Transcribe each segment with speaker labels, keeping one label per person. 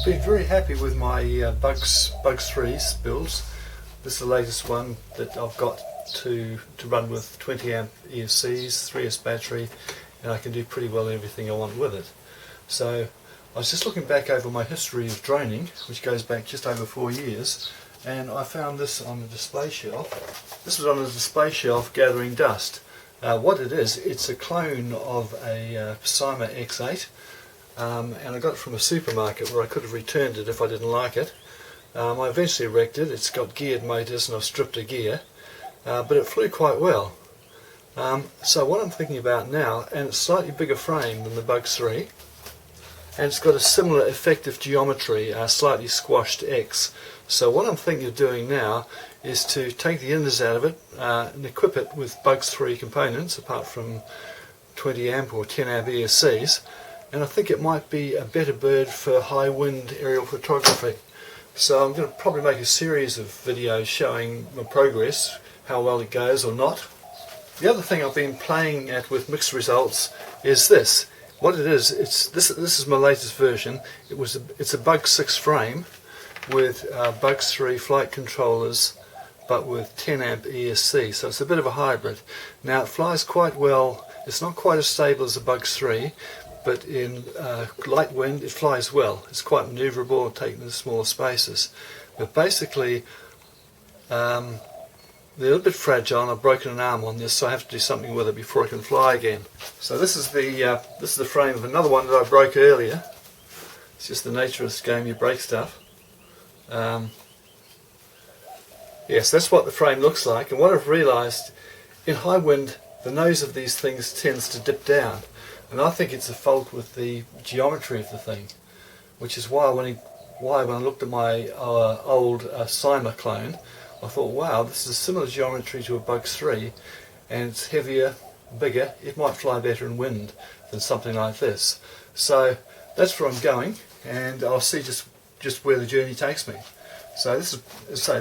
Speaker 1: been very happy with my Bugs 3 builds. This is the latest one that I've got to run with 20 amp ESCs, 3S battery, and I can do pretty well everything I want with it. So I was just looking back over my history of droning, which goes back just over 4 years, and I found this on the display shelf. This was on a display shelf gathering dust. What it is, it's a clone of a Syma X8, and I got it from a supermarket where I could have returned it if I didn't like it. I eventually wrecked it. It's got geared motors and I've stripped a gear, but it flew quite well. So what I'm thinking about now, and it's a slightly bigger frame than the Bugs 3, and it's got a similar effective geometry, a slightly squashed X. So what I'm thinking of doing now is to take the inners out of it and equip it with Bugs 3 components, apart from 20 amp or 10 amp ESCs, and I think it might be a better bird for high wind aerial photography. So I'm going to probably make a series of videos showing my progress, how well it goes or not. The other thing I've been playing at with mixed results is this. What it is, this is my latest version. It's a Bugs 6 frame with Bugs 3 flight controllers, but with 10 amp ESC, so it's a bit of a hybrid. Now it flies quite well. It's not quite as stable as the Bugs 3, but in light wind it flies well. It's quite manoeuvrable, taking the smaller spaces. But basically, they're a little bit fragile, and I've broken an arm on this, so I have to do something with it before I can fly again. So this is the frame of another one that I broke earlier. It's just the nature of this game, you break stuff. Yes, that's what the frame looks like, and what I've realised, in high wind the nose of these things tends to dip down, and I think it's a fault with the geometry of the thing, which is why when I looked at my old Syma clone, I thought, wow, this is a similar geometry to a Bugs 3, and it's heavier, bigger. It might fly better in wind than something like this. So that's where I'm going, and I'll see just where the journey takes me. So this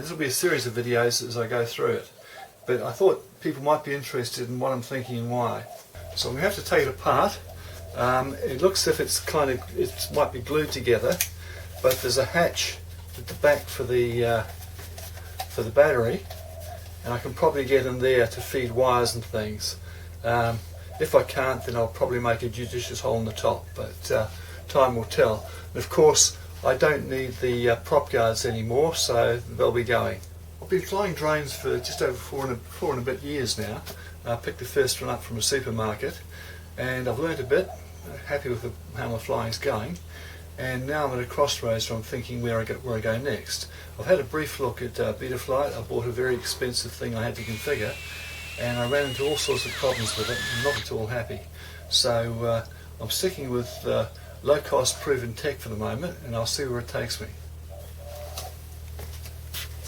Speaker 1: will be a series of videos as I go through it. But I thought people might be interested in what I'm thinking and why. So we have to take it apart. It looks as if it might be glued together, but there's a hatch at the back for the battery, and I can probably get in there to feed wires and things. If I can't, then I'll probably make a judicious hole in the top, but time will tell. And of course, I don't need the prop guards anymore, so they'll be going. I've been flying drones for just over four and a bit years now. I picked the first one up from a supermarket, and I've learnt a bit, happy with how my flying's going, and now I'm at a crossroads where I'm thinking where I go next. I've had a brief look at Betaflight. I bought a very expensive thing I had to configure, and I ran into all sorts of problems with it, and not at all happy. So I'm sticking with low-cost proven tech for the moment, and I'll see where it takes me.